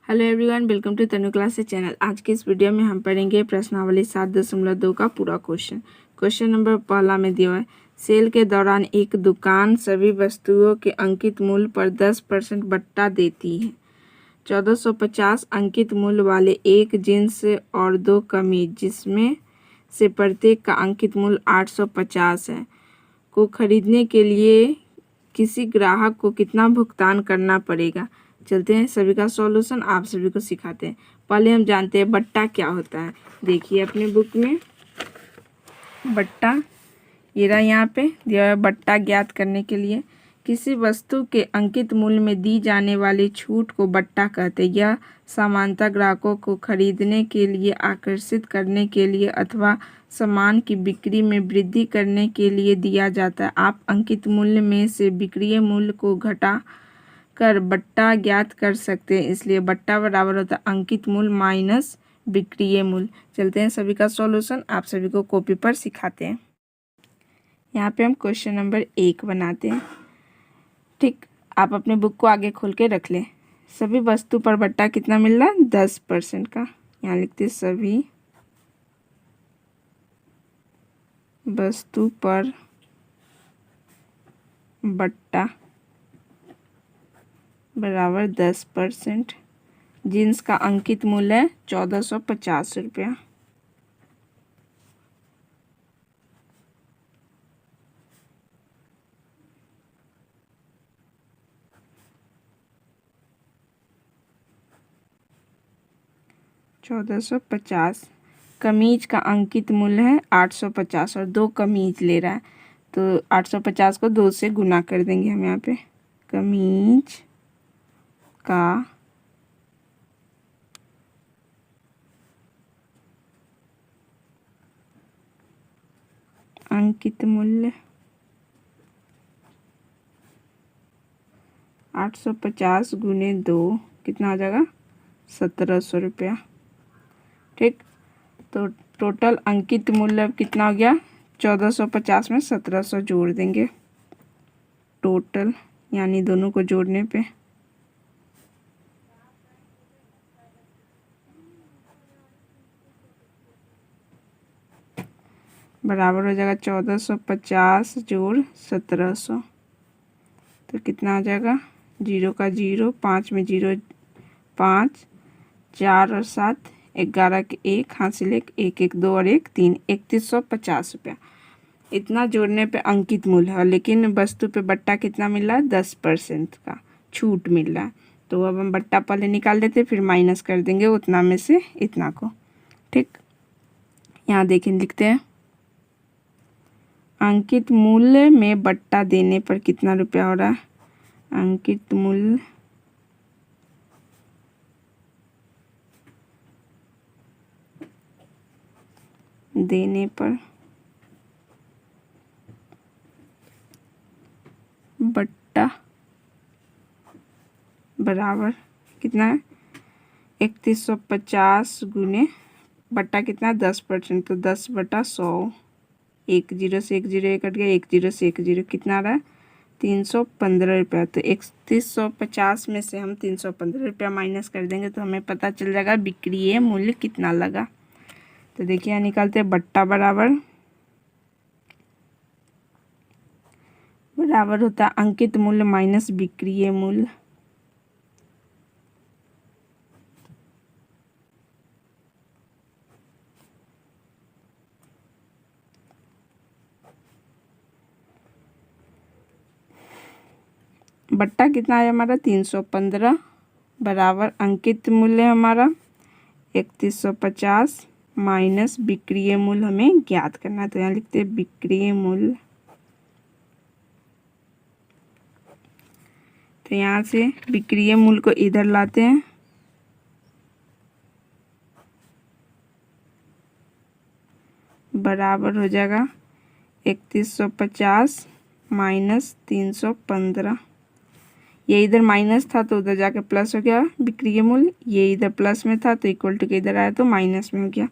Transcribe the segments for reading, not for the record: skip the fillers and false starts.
Hello everyone, welcome to Tanu classes channel. आज के इस वीडियो में हम पढ़ेंगे प्रश्नावली 7.2 का पूरा क्वेश्चन नंबर पहला में दिया है। सेल के दौरान एक दुकान सभी वस्तुओं के अंकित मूल्य पर 10% बट्टा देती है। 1450 अंकित मूल्य वाले एक जींस और 2 कमीज, जिसमें से प्रत्येक का अंकित मूल्य 850 है, को खरीदने के लिए किसी ग्राहक को कितना भुगतान करना पड़ेगा। चलते हैं सभी का सॉल्यूशन आप सभी को सिखाते हैं। पहले हम जानते हैं बट्टा क्या होता है। देखिए अपनी बुक में बट्टा ये रहा, यहाँ पे दिया है। बट्टा ज्ञात करने के लिए किसी वस्तु के अंकित मूल्य में दी जाने वाली छूट को बट्टा कहते हैं। यह सामान्यतः ग्राहकों को खरीदने के लिए आकर्षित करने के लिए अथवा सामान की बिक्री में वृद्धि करने के लिए दिया जाता है। आप अंकित मूल्य में से बिक्री मूल्य को घटा कर बट्टा ज्ञात कर सकते हैं, इसलिए बट्टा बराबर होता है अंकित मूल्य माइनस बिक्री मूल्य। चलते हैं सभी का सॉल्यूशन आप सभी को कॉपी पर सिखाते हैं। यहाँ पे हम क्वेश्चन नंबर 1 बनाते हैं। ठीक, आप अपने बुक को आगे खोल के रख लें। सभी वस्तु पर बट्टा कितना मिल रहा है? 10% का। यहाँ लिखते हैं सभी वस्तु पर बट्टा बराबर 10%। जींस का अंकित मूल्य है 1450 रुपया। कमीज का अंकित मूल्य है 850 और 2 कमीज ले रहा है, तो 850 को 2 से गुना कर देंगे हम। यहाँ पे कमीज का अंकित मूल्य 850 गुने 2 कितना आ जाएगा? 1700 रुपया। ठीक, तो टोटल अंकित मूल्य अब कितना हो गया? 1450 में 1700 जोड़ देंगे टोटल, यानी दोनों को जोड़ने पे बराबर हो जाएगा 1450 जोड़ 1700, तो कितना आ जाएगा? 0 का 0, 5 में 0 5, 4 और 7, 11 के 1 हासिल 1, 1 1 2 और 1 3, 3150 रुपया। इतना जोड़ने पे अंकित मूल्य है, लेकिन वस्तु पे बट्टा कितना मिल रहा है? 10% का छूट मिल रहा है। तो अब हम बट्टा पहले निकाल देते, फिर माइनस कर देंगे उतना में से इतना को। ठीक, यहाँ देखें लिखते हैं अंकित मूल्य में बट्टा देने पर कितना रुपया हो रहा है। अंकित मूल्य देने पर बट्टा बराबर कितना है? 3150 गुने बट्टा कितना? 10%, तो 10/100। 1 0 से 1 0 कट गया, 1 0 से 1 0 कितना आ रहा है? 315 रुपया। तो 3150 में से हम 315 रुपया माइनस कर देंगे तो हमें पता चल जाएगा बिक्री मूल्य कितना लगा। तो देखिए यहाँ निकालते हैं बट्टा बराबर होता है अंकित मूल्य माइनस बिक्री मूल्य। बट्टा कितना है हमारा? 315 बराबर अंकित मूल्य हमारा 3150 माइनस बिक्री मूल्य हमें ज्ञात करना है। तो यहाँ लिखते हैं बिक्री मूल्य। तो यहाँ से बिक्री मूल्य को इधर लाते हैं, बराबर हो जाएगा 3150 माइनस 315। ये इधर माइनस था तो उधर जाके प्लस हो गया बिक्री मूल्य, ये इधर प्लस में था तो इक्वल टू के इधर आया तो माइनस में हो गया।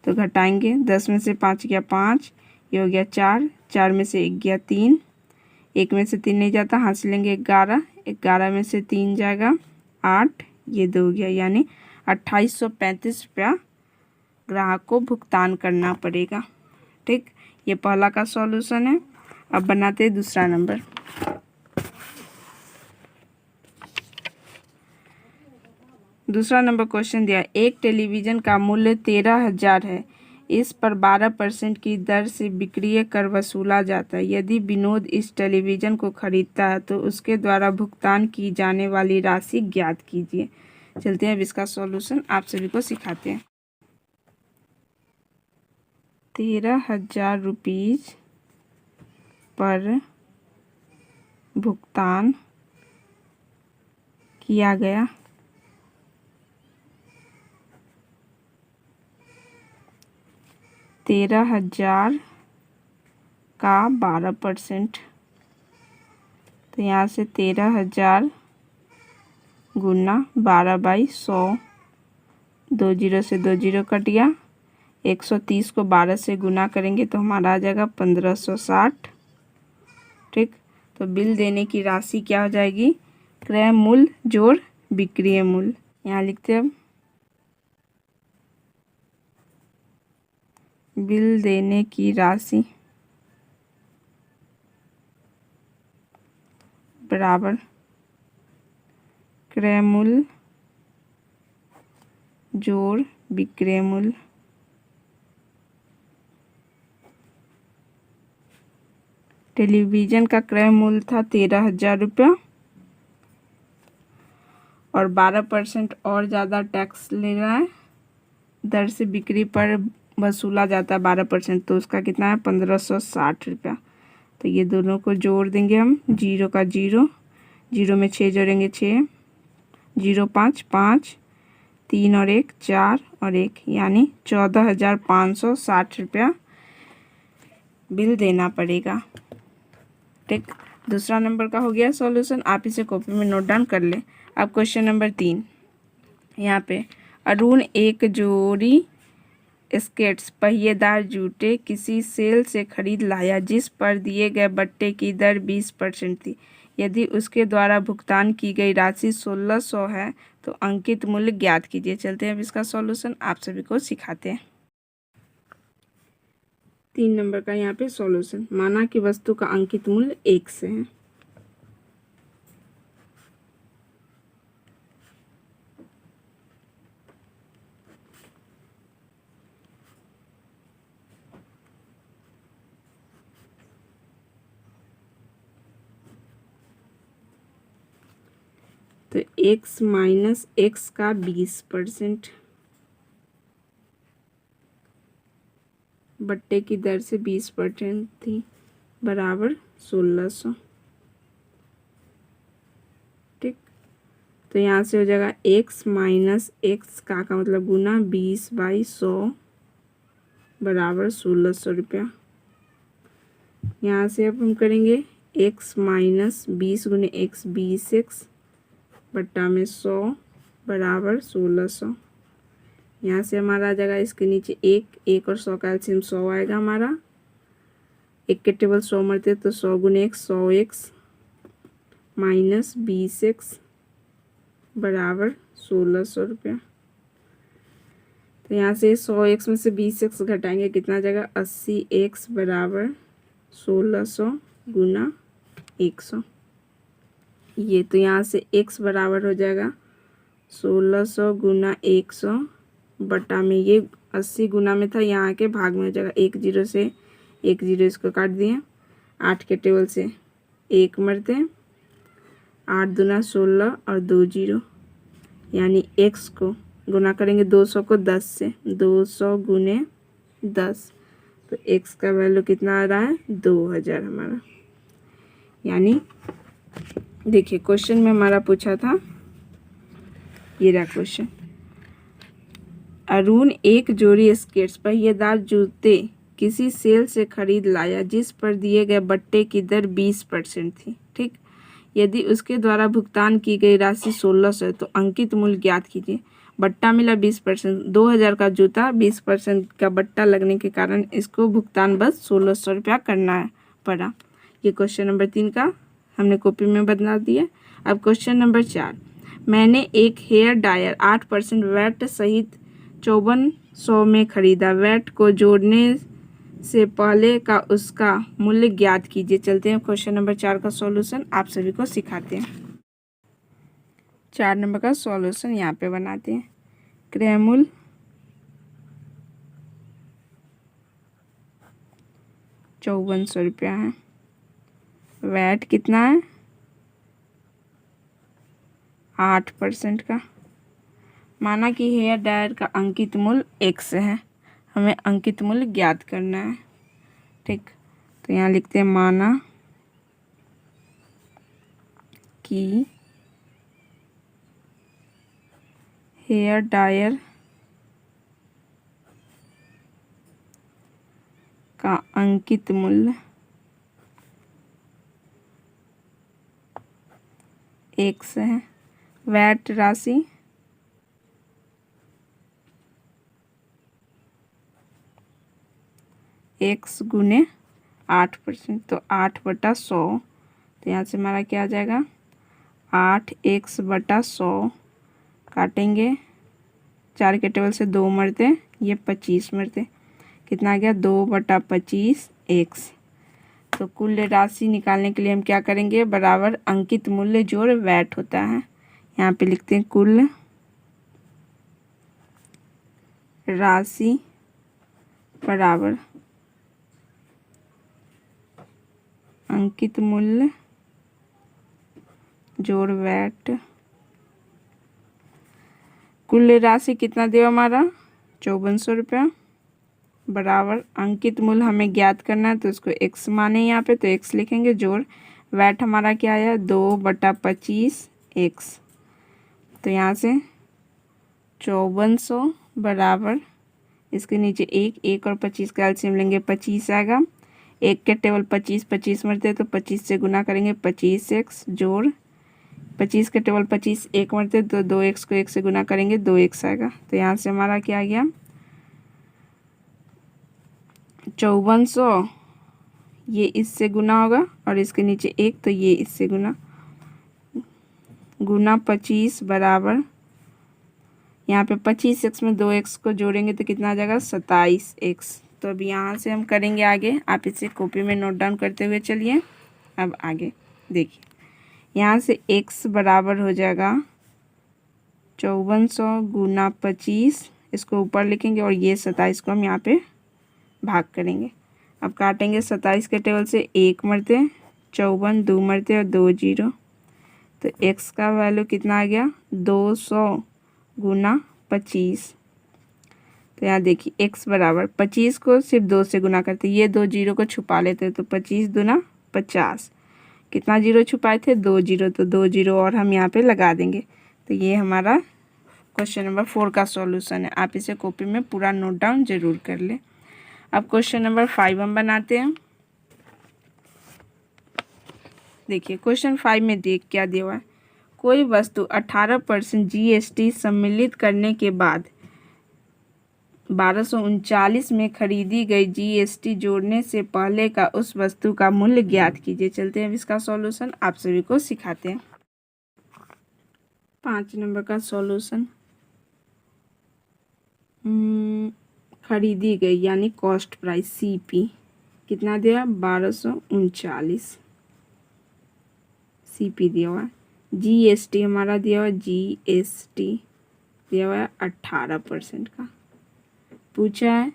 तो घटाएंगे, 10 में से 5 गया 5, ये हो गया 4, 4 में से 1 गया 3, 1 में से 3 नहीं जाता, हासिल लेंगे 11, 11 में से 3 जाएगा 8, ये 2 हो गया, यानी 2835 रुपया ग्राहक को भुगतान करना पड़ेगा। ठीक, ये पहला का सॉल्यूशन है। अब बनाते हैं दूसरा नंबर। दूसरा नंबर क्वेश्चन दिया, एक टेलीविज़न का मूल्य 13,000 है। इस पर 12% की दर से विक्रय कर वसूला जाता है। यदि विनोद इस टेलीविज़न को खरीदता है तो उसके द्वारा भुगतान की जाने वाली राशि ज्ञात कीजिए। चलते हैं अब इसका सॉल्यूशन आप सभी को सिखाते हैं। 13,000 रुपीज़ पर भुगतान किया गया। तेरह 13,000 का 12%, तो यहाँ से 13,000 गुना 12/100, 2 जीरो से 2 जीरो कट गया। 130 को 12 से गुना करेंगे तो हमारा आ जाएगा 1560। ठीक, तो बिल देने की राशि क्या हो जाएगी, क्रय मूल्य जोड़ विक्रय मूल्य। यहाँ लिखते हैं बिल देने की राशि बराबर क्रय मूल्य जोड़ विक्रय मूल्य। टेलीविज़न का क्रय मूल्य था 13,000 रुपया और 12% और ज़्यादा टैक्स ले रहा है, दर से बिक्री पर वसूला जाता है 12%, तो उसका कितना है 1560 रुपया। तो ये दोनों को जोड़ देंगे हम, 0 का 0, 0 में 6 जोड़ेंगे 6, 0 5 5, 3 और 1 4 और 1, यानी 14,560 रुपया बिल देना पड़ेगा। ठीक, दूसरा नंबर का हो गया सॉल्यूशन। आप इसे कॉपी में नोट डाउन कर ले। अब क्वेश्चन नंबर 3, यहाँ पे अरुण एक जोड़ी स्केट्स पहिएदार जूते किसी सेल से खरीद लाया जिस पर दिए गए बट्टे की दर 20% थी। यदि उसके द्वारा भुगतान की गई राशि 1600 है तो अंकित मूल्य ज्ञात कीजिए। चलते हैं अब इसका सॉल्यूशन आप सभी को सिखाते हैं। 3 नंबर का यहाँ पे सॉल्यूशन, माना कि वस्तु का अंकित मूल्य 1 से है। तो x माइनस x का 20%, बट्टे की दर से 20% थी, बराबर 1600। ठीक, तो यहाँ से हो जाएगा x माइनस x का मतलब गुना 20/100 बराबर 1600 रुपया। यहाँ से अब हम करेंगे x माइनस 20 गुने x 20x बट्टा में 100 बराबर 1600। यहाँ से हमारा आ जाएगा इसके नीचे 1 और 100 का एलसीएम 100 आएगा हमारा। 1 के टेबल 100 मरते तो 100 गुने 100x माइनस 20x बराबर 1600 रुपया। तो यहाँ से 100x में से 20x घटाएंगे, कितना आ जाएगा 80x बराबर 1600 गुना 100। ये तो यहाँ से x बराबर हो जाएगा 1600 गुना 100 बटा में ये 80 गुना में था, यहाँ के भाग में हो जाएगा 1 जीरो से 1 जीरो इसको काट दिए। 8 के टेबल से 1 मरते हैं, 8 दूना 16 और 2 जीरो, यानी x को गुना करेंगे 200 को 10 से, 200 गुने 10, तो x का वैल्यू कितना आ रहा है 2000 हमारा। यानी देखिए क्वेश्चन में हमारा पूछा था, ये रहा क्वेश्चन, अरुण एक जोड़ी स्केट्स पहिएदार जूते किसी सेल से खरीद लाया जिस पर दिए गए बट्टे की दर 20% थी। ठीक, यदि उसके द्वारा भुगतान की गई राशि 1600 है तो अंकित मूल्य ज्ञात कीजिए। बट्टा मिला 20%, 2000 का जूता, 20% का बट्टा लगने के कारण इसको भुगतान बस 1600 रुपया करना पड़ा। ये क्वेश्चन नंबर 3 का हमने कॉपी में बदला दिया। अब क्वेश्चन नंबर 4, मैंने एक हेयर ड्रायर 8% वैट सहित 5400 में खरीदा। वैट को जोड़ने से पहले का उसका मूल्य ज्ञात कीजिए। चलते हैं क्वेश्चन नंबर 4 का सॉल्यूशन आप सभी को सिखाते हैं। 4 नंबर का सॉल्यूशन यहाँ पे बनाते हैं। क्रय मूल्य 5400 रुपया है। वैट कितना है 8% का। माना कि हेयर ड्रायर का अंकित मूल्य x है, हमें अंकित मूल्य ज्ञात करना है। ठीक, तो यहाँ लिखते हैं माना कि हेयर ड्रायर का अंकित मूल्य x है। वैट राशि x गुने 8%, तो 8/100। तो यहाँ से हमारा क्या आ जाएगा 8x/100 काटेंगे 4 के टेबल से 2 मरते, ये 25 मरते, कितना आ गया 2/25 x। तो कुल राशि निकालने के लिए हम क्या करेंगे बराबर अंकित मूल्य जोड़ वैट होता है। यहाँ पे लिखते हैं कुल राशि बराबर अंकित मूल्य जोड़ वैट। कुल राशि कितना दिया हमारा 5400 रुपया बराबर अंकित मूल्य हमें ज्ञात करना है, तो इसको x माने यहाँ पे, तो x लिखेंगे जोड़ वैट हमारा क्या आया 2/25 x। तो यहाँ से 5400 बराबर इसके नीचे 1 और 25 का एलसीएम लेंगे 25 आएगा। 1 के टेबल 25 मरते हैं, तो 25 से गुना करेंगे 25x जोड़ 25 के टेबल 25 1 मरते, तो 2x को 1 से गुना करेंगे 2x आएगा। तो यहाँ से हमारा क्या आ गया 5400, ये इससे गुना होगा और इसके नीचे 1, तो ये इससे गुना 25 बराबर यहाँ पे 25x में 2x को जोड़ेंगे तो कितना आ जाएगा 27x। तो अब यहाँ से हम करेंगे आगे, आप इसे कॉपी में नोट डाउन करते हुए चलिए। अब आगे देखिए, यहाँ से x बराबर हो जाएगा 5400 गुना 25, इसको ऊपर लिखेंगे और ये 27 को हम यहाँ पे भाग करेंगे। अब काटेंगे 27 के टेबल से 1 मरते, 54 2 मरते और 2 0, तो x का वैल्यू कितना आ गया 200 गुना 25। तो यहाँ देखिए x बराबर 25 को सिर्फ 2 से गुना करते, ये 2 0 को छुपा लेते, तो 25 दूना 50, कितना 0 छुपाए थे 2 0, तो 2 0 और हम यहाँ पे लगा देंगे। तो ये हमारा क्वेश्चन नंबर 4 का सॉल्यूशन है। आप इसे कॉपी में पूरा नोट डाउन जरूर कर लें। अब क्वेश्चन नंबर 5 हम बनाते हैं। देखिए क्वेश्चन 5 में देख क्या दिया हुआ है, कोई वस्तु 18% GST सम्मिलित करने के बाद 1239 में खरीदी गई, GST जोड़ने से पहले का उस वस्तु का मूल्य ज्ञात कीजिए। चलते हैं इसका सॉल्यूशन आप सभी को सिखाते हैं। 5 नंबर का सॉल्यूशन, खरीदी गई यानी कॉस्ट प्राइस CP कितना दिया 1239 CP दिया हुआ है। GST हमारा दिया हुआ है, GST दिया हुआ है 18% का। पूछा है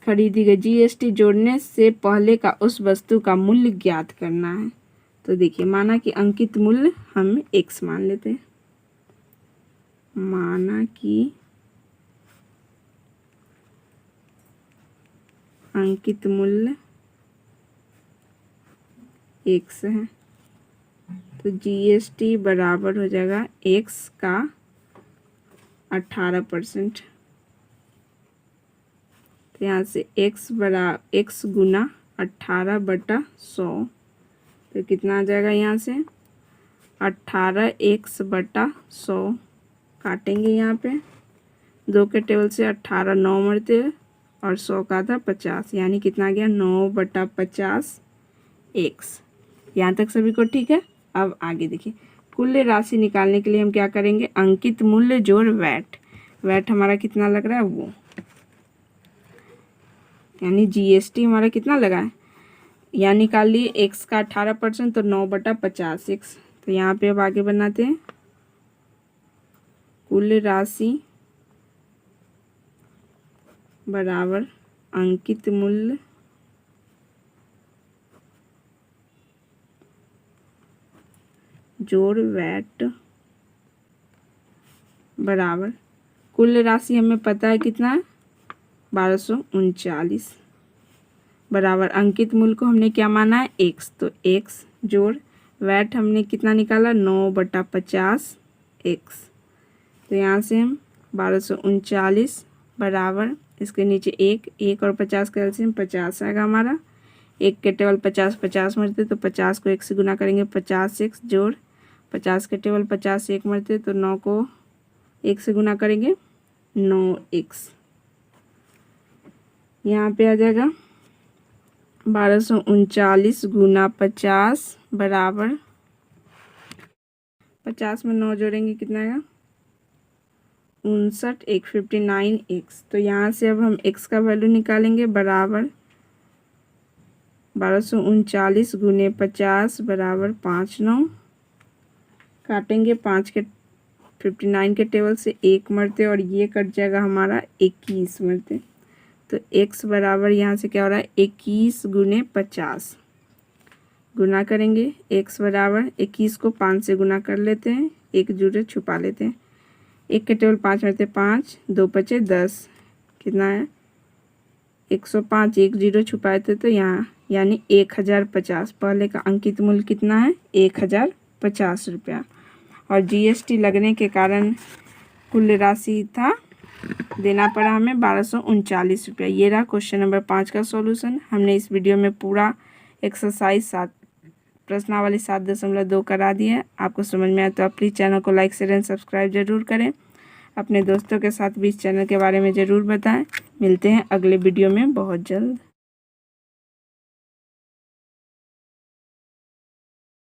खरीदी गई, GST जोड़ने से पहले का उस वस्तु का मूल्य ज्ञात करना है। तो देखिए माना कि अंकित मूल्य हम x मान लेते हैं, माना कि अंकित मूल्य x है, तो GST बराबर हो जाएगा x का 18%। तो यहाँ से x गुना 18/100, तो कितना आ जाएगा यहाँ से 18x/100 काटेंगे यहाँ पे 2 के टेबल से 18 9 मरते और 100 का था 50, यानी कितना आ गया 9/50 x। यहाँ तक सभी को ठीक है। अब आगे देखिए कुल राशि निकालने के लिए हम क्या करेंगे, अंकित मूल्य जोड़ वैट। वैट हमारा कितना लग रहा है वो, यानी जीएसटी हमारा कितना लगा है, यहाँ निकाल लिए एक्स का 18% तो 9/50 एक्स। तो यहाँ पे अब आगे बनाते हैं, कुल राशि बराबर अंकित मूल्य जोड़ वैट बराबर कुल राशि हमें पता है कितना है 1239 बराबर अंकित मूल्य को हमने क्या माना है एक्स, तो एक्स जोड़ वैट हमने कितना निकाला 9/50 एक्स। तो यहाँ से हम 1239 बराबर इसके नीचे एक और 50 का एलसीएम 50 आएगा हमारा। एक के टेबल 50 मरते तो 50 को 1 से गुना करेंगे 50 एक्स जोड़ 50 के टेबल 50 1 मरते तो 9 को 1 से गुना करेंगे 9 एक्स। यहाँ पे आ जाएगा 1239 गुना 50 बराबर 50 में 9 जोड़ेंगे कितना आएगा 59 159 एक्स। तो यहाँ से अब हम एक्स का वैल्यू निकालेंगे बराबर 1239 गुने 50 बराबर 59 काटेंगे 5 के 59 के टेबल से 1 मरते और ये कट जाएगा हमारा 21 मरते। तो x बराबर यहाँ से क्या हो रहा है 21 गुने 50 गुना करेंगे x बराबर 21 को 5 से गुना कर लेते हैं, एक जुड़े छुपा लेते हैं, 1 के टेबल 5 मरते 5 2 5 10 कितना है 105 1 0 छुपाए थे तो यहाँ यानी 1050। पहले का अंकित मूल्य कितना है 1050 रुपया और जीएसटी लगने के कारण कुल राशि था देना पड़ा हमें 1239 रुपया। ये रहा क्वेश्चन नंबर 5 का सॉल्यूशन। हमने इस वीडियो में पूरा एक्सरसाइज प्रश्नावली 7.2 करा दिया है। आपको समझ में आया तो आप प्लीज़ चैनल को लाइक शेयर एंड सब्सक्राइब जरूर करें। अपने दोस्तों के साथ भी इस चैनल के बारे में ज़रूर बताएं। मिलते हैं अगले वीडियो में बहुत जल्द।